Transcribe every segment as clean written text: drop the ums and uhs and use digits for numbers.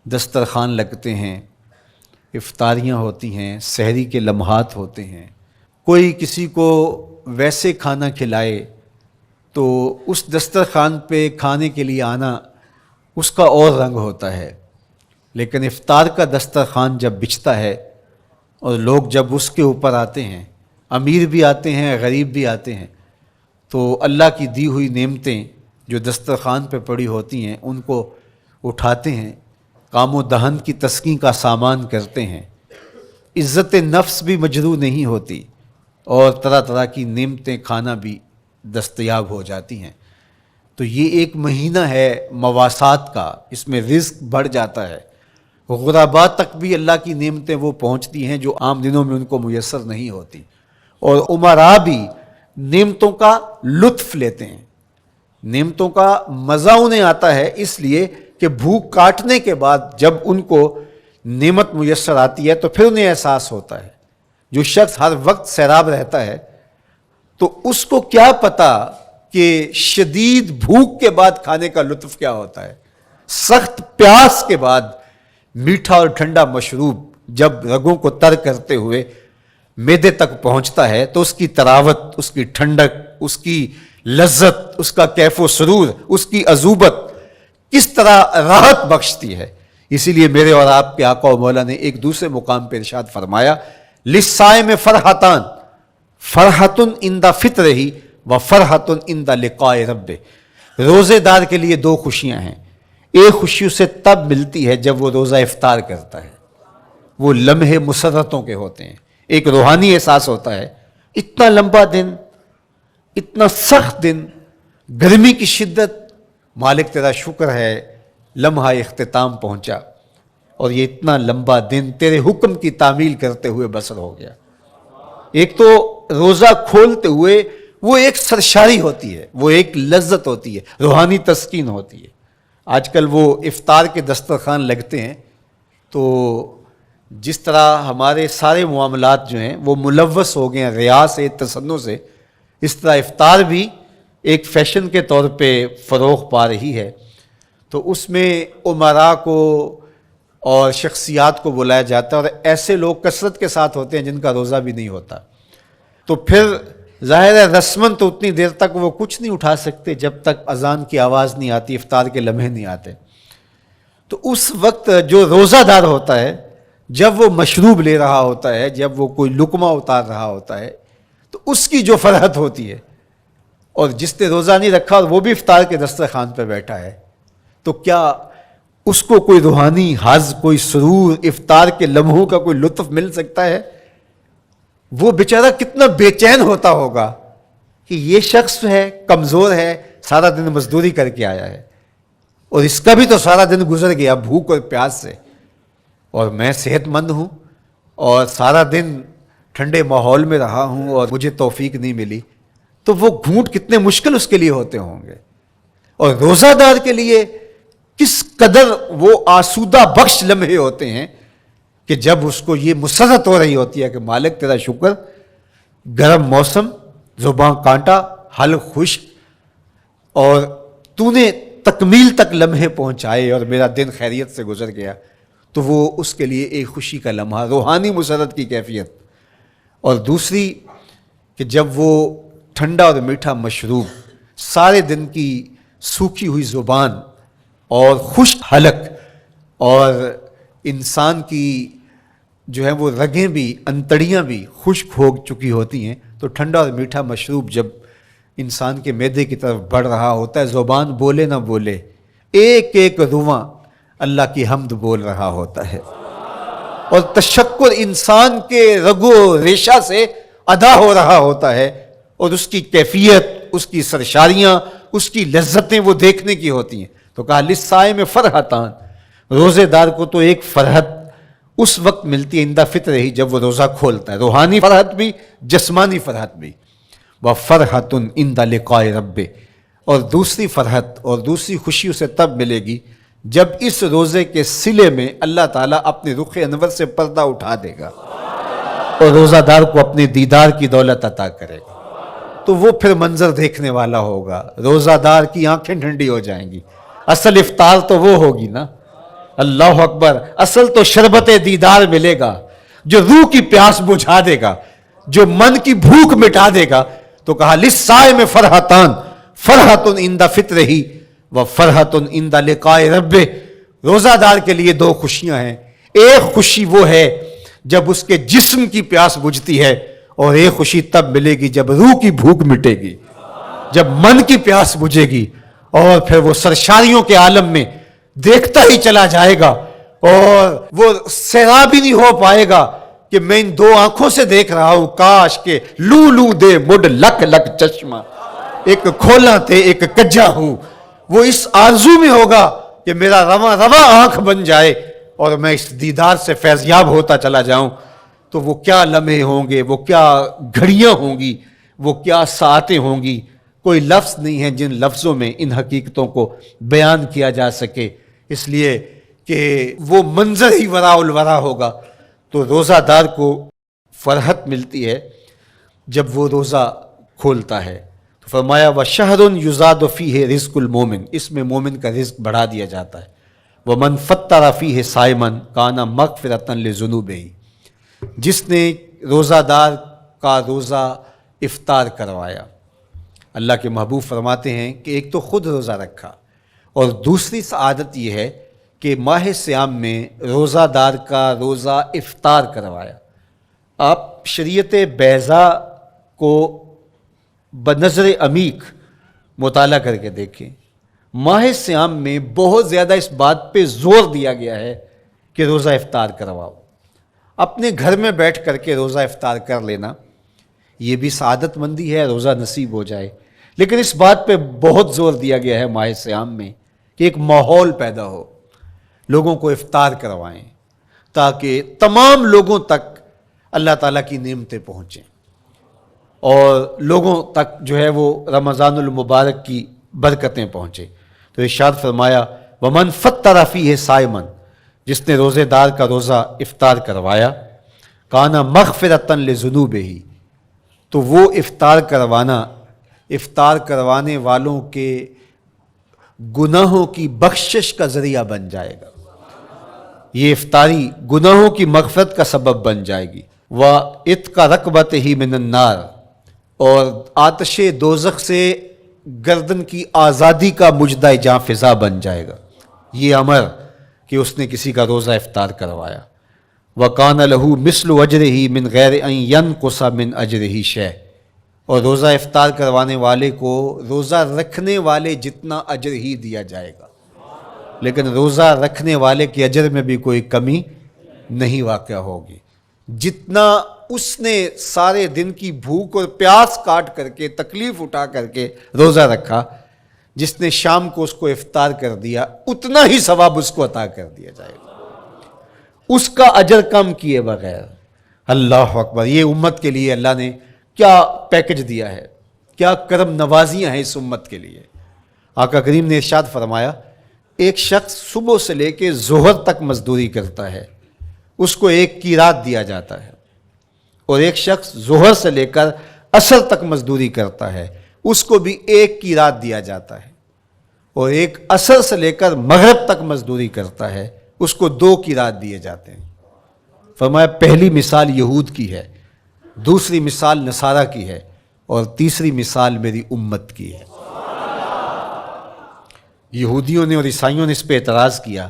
دسترخوان لگتے ہیں، افطاریاں ہوتی ہیں، سحری کے لمحات ہوتے ہیں، کوئی کسی کو ویسے کھانا کھلائے تو اس دسترخوان پہ کھانے کے لیے آنا اس کا اور رنگ ہوتا ہے۔ لیکن افطار کا دسترخوان جب بچھتا ہے اور لوگ جب اس کے اوپر آتے ہیں، امیر بھی آتے ہیں، غریب بھی آتے ہیں، تو اللہ کی دی ہوئی نعمتیں جو دسترخوان پہ پڑی ہوتی ہیں ان کو اٹھاتے ہیں، کام و دہن کی تسکین کا سامان کرتے ہیں، عزت نفس بھی مجروح نہیں ہوتی اور طرح طرح کی نعمتیں کھانا بھی دستیاب ہو جاتی ہیں۔ تو یہ ایک مہینہ ہے مواسات کا، اس میں رزق بڑھ جاتا ہے، غرباء تک بھی اللہ کی نعمتیں وہ پہنچتی ہیں جو عام دنوں میں ان کو میسر نہیں ہوتی، اور امراء بھی نعمتوں کا لطف لیتے ہیں، نعمتوں کا مزہ انہیں آتا ہے، اس لیے کہ بھوک کاٹنے کے بعد جب ان کو نعمت میسر آتی ہے تو پھر انہیں احساس ہوتا ہے۔ جو شخص ہر وقت سیراب رہتا ہے تو اس کو کیا پتا کہ شدید بھوک کے بعد کھانے کا لطف کیا ہوتا ہے۔ سخت پیاس کے بعد میٹھا اور ٹھنڈا مشروب جب رگوں کو تر کرتے ہوئے معدے تک پہنچتا ہے تو اس کی تراوت، اس کی ٹھنڈک، اس کی لذت، اس کا کیف و سرور، اس کی عذوبت کس طرح راحت بخشتی ہے۔ اسی لیے میرے اور آپ کے آقا و مولا نے ایک دوسرے مقام پہ ارشاد فرمایا، للصائم فرحتان، فرحۃ عند فطرہ و فرحۃ عند لقاء ربہ۔ روزے دار کے لیے دو خوشیاں ہیں، ایک خوشی اسے تب ملتی ہے جب وہ روزہ افطار کرتا ہے، وہ لمحے مسرتوں کے ہوتے ہیں، ایک روحانی احساس ہوتا ہے، اتنا لمبا دن، اتنا سخت دن، گرمی کی شدت، مالک تیرا شکر ہے لمحہ اختتام پہنچا اور یہ اتنا لمبا دن تیرے حکم کی تعمیل کرتے ہوئے بسر ہو گیا۔ ایک تو روزہ کھولتے ہوئے وہ ایک سرشاری ہوتی ہے، وہ ایک لذت ہوتی ہے، روحانی تسکین ہوتی ہے۔ آج کل وہ افطار کے دسترخوان لگتے ہیں تو جس طرح ہمارے سارے معاملات جو ہیں وہ ملوث ہو گئے ہیں ریا سے، تصنع سے، اس طرح افطار بھی ایک فیشن کے طور پہ فروغ پا رہی ہے۔ تو اس میں امراء کو اور شخصیات کو بلایا جاتا ہے اور ایسے لوگ کثرت کے ساتھ ہوتے ہیں جن کا روزہ بھی نہیں ہوتا، تو پھر ظاہر ہے رسماً تو اتنی دیر تک وہ کچھ نہیں اٹھا سکتے جب تک اذان کی آواز نہیں آتی، افطار کے لمحے نہیں آتے۔ تو اس وقت جو روزہ دار ہوتا ہے جب وہ مشروب لے رہا ہوتا ہے، جب وہ کوئی لقمہ اتار رہا ہوتا ہے، تو اس کی جو فرحت ہوتی ہے، اور جس نے روزہ نہیں رکھا اور وہ بھی افطار کے دسترخوان پہ بیٹھا ہے، تو کیا اس کو کوئی روحانی حظ، کوئی سرور، افطار کے لمحوں کا کوئی لطف مل سکتا ہے؟ وہ بیچارہ کتنا بے چین ہوتا ہوگا کہ یہ شخص ہے، کمزور ہے، سارا دن مزدوری کر کے آیا ہے اور اس کا بھی تو سارا دن گزر گیا بھوک اور پیاس سے، اور میں صحت مند ہوں اور سارا دن ٹھنڈے ماحول میں رہا ہوں اور مجھے توفیق نہیں ملی، تو وہ گھونٹ کتنے مشکل اس کے لیے ہوتے ہوں گے۔ اور روزہ دار کے لیے کس قدر وہ آسودہ بخش لمحے ہوتے ہیں کہ جب اس کو یہ مسرت ہو رہی ہوتی ہے کہ مالک تیرا شکر، گرم موسم، زباں کانٹا، حلق خشک، اور تو نے تکمیل تک لمحے پہنچائے اور میرا دن خیریت سے گزر گیا، تو وہ اس کے لیے ایک خوشی کا لمحہ، روحانی مسرت کی کیفیت۔ اور دوسری کہ جب وہ ٹھنڈا اور میٹھا مشروب سارے دن کی سوکھی ہوئی زبان اور خشک حلق اور انسان کی جو ہے وہ رگیں بھی، انتڑیاں بھی خشک ہو چکی ہوتی ہیں، تو ٹھنڈا اور میٹھا مشروب جب انسان کے معدے کی طرف بڑھ رہا ہوتا ہے، زبان بولے نہ بولے، ایک ایک رواں اللہ کی حمد بول رہا ہوتا ہے، اور تشکر انسان کے رگو ریشہ سے ادا ہو رہا ہوتا ہے، اور اس کی کیفیت، اس کی سرشاریاں، اس کی لذتیں وہ دیکھنے کی ہوتی ہیں۔ تو کہا للصائم فرحتان، روزے دار کو تو ایک فرحت اس وقت ملتی ہے اندہ فطر ہی جب وہ روزہ کھولتا ہے، روحانی فرحت بھی، جسمانی فرحت بھی، وفرحۃ عند لقاء ربہ، اور دوسری فرحت اور دوسری خوشی اسے تب ملے گی جب اس روزے کے صلے میں اللہ تعالیٰ اپنے رخ انور سے پردہ اٹھا دے گا اور روزہ دار کو اپنے دیدار کی دولت عطا کرے گا، تو وہ پھر منظر دیکھنے والا ہوگا، روزہ دار کی آنکھیں ٹھنڈی ہو جائیں گی۔ اصل افطار تو وہ ہوگی نا اللہ اکبر. اصل تو شربت دیدار ملے گا جو روح کی پیاس بجھا دے گا, جو من کی بھوک مٹا دے گا. تو کہا للصائم فرحتان فرحت عند فطرہ و فرحت عند لقاء ربہ. روزہ دار کے لیے دو خوشیاں ہیں. ایک خوشی وہ ہے جب اس کے جسم کی پیاس بجھتی ہے, اور ایک خوشی تب ملے گی جب روح کی بھوک مٹے گی, جب من کی پیاس بجھے گی, اور پھر وہ سرشاریوں کے عالم میں دیکھتا ہی چلا جائے گا, اور وہ سیراب ہی نہیں ہو پائے گا کہ میں ان دو آنکھوں سے دیکھ رہا ہوں, کاش کے لو لو دے مڈ لک لک چشمہ, ایک کھولا تے ایک کجا ہوں. وہ اس آرزو میں ہوگا کہ میرا رواں رواں آنکھ بن جائے اور میں اس دیدار سے فیضیاب ہوتا چلا جاؤں. تو وہ کیا لمحے ہوں گے, وہ کیا گھڑیاں ہوں گی, وہ کیا ساعتیں ہوں گی. کوئی لفظ نہیں ہے جن لفظوں میں ان حقیقتوں کو بیان کیا جا سکے, اس لیے کہ وہ منظر ہی وراء الورا ہوگا. تو روزہ دار کو فرحت ملتی ہے جب وہ روزہ کھولتا ہے. تو فرمایا وَشَهْرٌ يُزَادُ فِيهِ رِزْقُ الْمُؤْمِنِ, اس میں مومن کا رزق بڑھا دیا جاتا ہے. وَمَنْ فَطَّرَ فِيهِ صَائِمًا كَانَ مَغْفِرَةً لِذُنُوبِهِ, جس نے روزہ دار کا روزہ افطار کروایا. اللہ کے محبوب فرماتے ہیں کہ ایک تو خود روزہ رکھا, اور دوسری سعادت یہ ہے کہ ماہ صیام میں روزہ دار کا روزہ افطار کروایا. آپ شریعت بیضاء کو بنظر عمیق مطالعہ کر کے دیکھیں. ماہ صیام میں بہت زیادہ اس بات پہ زور دیا گیا ہے کہ روزہ افطار کرواؤ. اپنے گھر میں بیٹھ کر کے روزہ افطار کر لینا یہ بھی سعادت مندی ہے, روزہ نصیب ہو جائے. لیکن اس بات پہ بہت زور دیا گیا ہے ماہ صیام میں کہ ایک ماحول پیدا ہو, لوگوں کو افطار کروائیں تاکہ تمام لوگوں تک اللہ تعالیٰ کی نعمتیں پہنچیں, اور لوگوں تک جو ہے وہ رمضان المبارک کی برکتیں پہنچیں. تو ارشاد فرمایا وَمَنْ فَطَّرَ فِيهِ صَائِمًا, جس نے روزے دار کا روزہ افطار کروایا, کانا مغفرۃ لذنوبہ, تو وہ افطار کروانے والوں کے گناہوں کی بخشش کا ذریعہ بن جائے گا. یہ افطاری گناہوں کی مغفرت کا سبب بن جائے گی. وَعِتْقَ رَقْبَتِهِ مِنَ النَّارِ, اور آتش دوزخ سے گردن کی آزادی کا مجدہ جاں فضا بن جائے گا یہ امر کہ اس نے کسی کا روزہ افطار کروایا. وَقَانَ لَهُ مِثْلُ أَجْرِهِ مِنْ غَيْرِ أَنْ يَنْقُصَ مِنْ أَجْرِهِ شَيْءٌ, اور روزہ افطار کروانے والے کو روزہ رکھنے والے جتنا اجر ہی دیا جائے گا, لیکن روزہ رکھنے والے کے اجر میں بھی کوئی کمی نہیں واقع ہوگی. جتنا اس نے سارے دن کی بھوک اور پیاس کاٹ کر کے تکلیف اٹھا کر کے روزہ رکھا, جس نے شام کو اس کو افطار کر دیا اتنا ہی ثواب اس کو عطا کر دیا جائے گا, اس کا اجر کم کیے بغیر. اللہ اکبر, یہ امت کے لیے اللہ نے کیا پیکج دیا ہے, کیا کرم نوازیاں ہیں اس امت کے لیے. آقا کریم نے ارشاد فرمایا ایک شخص صبح سے لے کے ظہر تک مزدوری کرتا ہے, اس کو ایک قیراط دیا جاتا ہے, اور ایک شخص ظہر سے لے کر عصر تک مزدوری کرتا ہے, اس کو بھی ایک قیراط دیا جاتا ہے, اور ایک عصر سے لے کر مغرب تک مزدوری کرتا ہے, اس کو 2 قیراط دیے جاتے ہیں. فرمایا پہلی مثال یہود کی ہے, دوسری مثال نصارہ کی ہے, اور تیسری مثال میری امت کی ہے. یہودیوں نے اور عیسائیوں نے اس پہ اعتراض کیا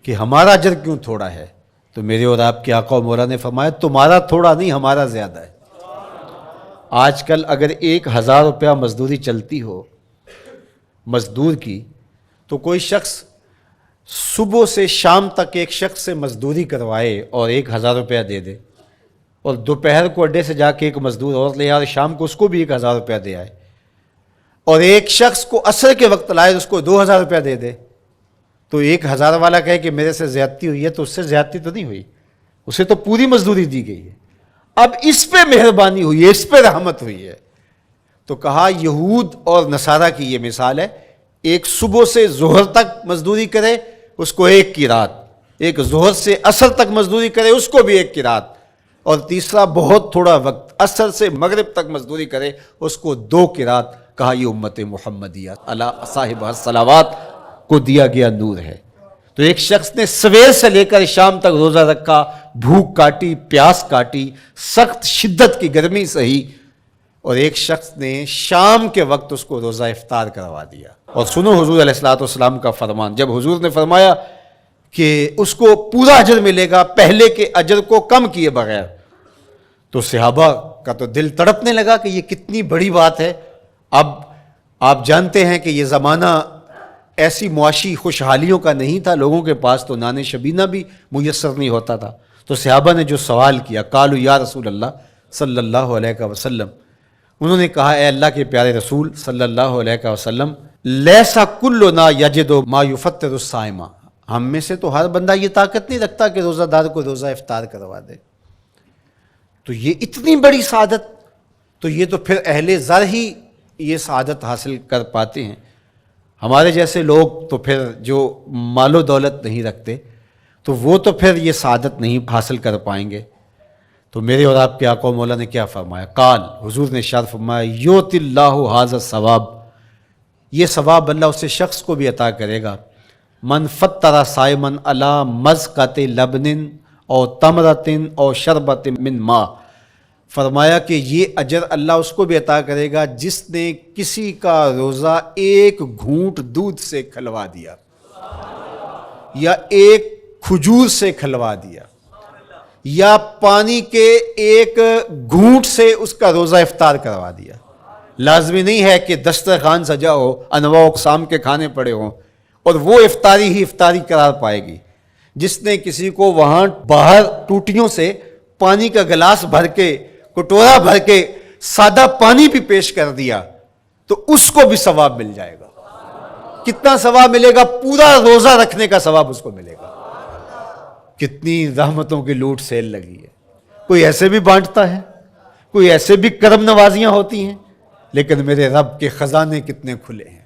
کہ ہمارا اجر کیوں تھوڑا ہے, تو میرے اور آپ کے آقا و مولا نے فرمایا تمہارا تھوڑا نہیں, ہمارا زیادہ ہے. آج کل اگر 1000 روپیہ مزدوری چلتی ہو مزدور کی, تو کوئی شخص صبح سے شام تک ایک شخص سے مزدوری کروائے اور 1000 روپیہ دے دے, اور دوپہر کو اڈے سے جا کے ایک مزدور اور لے آئے, شام کو اس کو بھی 1000 روپیہ دے آئے, اور ایک شخص کو عصر کے وقت لائے اس کو 2000 روپیہ دے دے, تو 1000 والا کہے کہ میرے سے زیادتی ہوئی ہے, تو اس سے زیادتی تو نہیں ہوئی, اسے تو پوری مزدوری دی گئی ہے. اب اس پہ مہربانی ہوئی ہے, اس پہ رحمت ہوئی ہے. تو کہا یہود اور نصارہ کی یہ مثال ہے, ایک صبح سے ظہر تک مزدوری کرے اس کو 1 قیراط, ایک ظہر سے عصر تک مزدوری کرے اس کو بھی 1 قیراط, اور تیسرا بہت تھوڑا وقت عصر سے مغرب تک مزدوری کرے اس کو 2 قیراط. کہا یہ امت محمدیہ علی صاحب الصلوات کو دیا گیا نور ہے. تو ایک شخص نے سویر سے لے کر شام تک روزہ رکھا، بھوک کاٹی، پیاس کاٹی، سخت شدت کی گرمی سہی، اور ایک شخص نے شام کے وقت اس کو روزہ افطار کروا دیا۔ اور سنو حضور علیہ الصلوۃ والسلام کا فرمان، جب حضور نے فرمایا کہ اس کو پورا اجر ملے گا پہلے کے اجر کو کم کیے بغیر، تو صحابہ کا تو دل تڑپنے لگا کہ یہ کتنی بڑی بات ہے۔ اب آپ جانتے ہیں کہ یہ زمانہ ایسی معاشی خوشحالیوں کا نہیں تھا، لوگوں کے پاس تو نان شبینہ بھی میسر نہیں ہوتا تھا۔ تو صحابہ نے جو سوال کیا، قالوا یا رسول اللہ صلی اللہ علیہ وسلم، انہوں نے کہا اے اللہ کے پیارے رسول صلی اللہ علیہ وسلم، لیسا کلنا یجد ما یفطر الصائم، ہم میں سے تو ہر بندہ یہ طاقت نہیں رکھتا کہ روزہ دار کو روزہ افطار کروا دے۔ تو یہ اتنی بڑی سعادت، تو یہ تو پھر اہل زر ہی یہ سعادت حاصل کر پاتے ہیں۔ ہمارے جیسے لوگ تو پھر جو مال و دولت نہیں رکھتے تو وہ تو پھر یہ سعادت نہیں حاصل کر پائیں گے۔ تو میرے اور آپ کے آقا و مولا نے کیا فرمایا؟ قال، حضور نے ارشاد فرمایا، یؤتی اللہ ھذا الثواب، یہ ثواب اللہ اسے شخص کو بھی عطا کرے گا، من فطر صائما علی مزقۃ لبن او تمرۃ او شربۃ من ماء، فرمایا کہ یہ اجر اللہ اس کو بھی عطا کرے گا جس نے کسی کا روزہ ایک گھونٹ دودھ سے کھلوا دیا، یا ایک کھجور سے کھلوا دیا، یا پانی کے ایک گھونٹ سے اس کا روزہ افطار کروا دیا۔ لازمی نہیں ہے کہ دسترخوان سجا ہو، انواع و اقسام کے کھانے پڑے ہوں اور وہ افطاری ہی افطاری قرار پائے گی۔ جس نے کسی کو وہاں باہر ٹوٹیوں سے پانی کا گلاس بھر کے، کٹورا بھر کے سادہ پانی بھی پیش کر دیا تو اس کو بھی ثواب مل جائے گا۔ کتنا ثواب ملے گا؟ پورا روزہ رکھنے کا ثواب اس کو ملے گا۔ کتنی رحمتوں کی لوٹ سیل لگی ہے۔ کوئی ایسے بھی بانٹتا ہے، کوئی ایسے بھی کرم نوازیاں ہوتی ہیں، لیکن میرے رب کے خزانے کتنے کھلے ہیں۔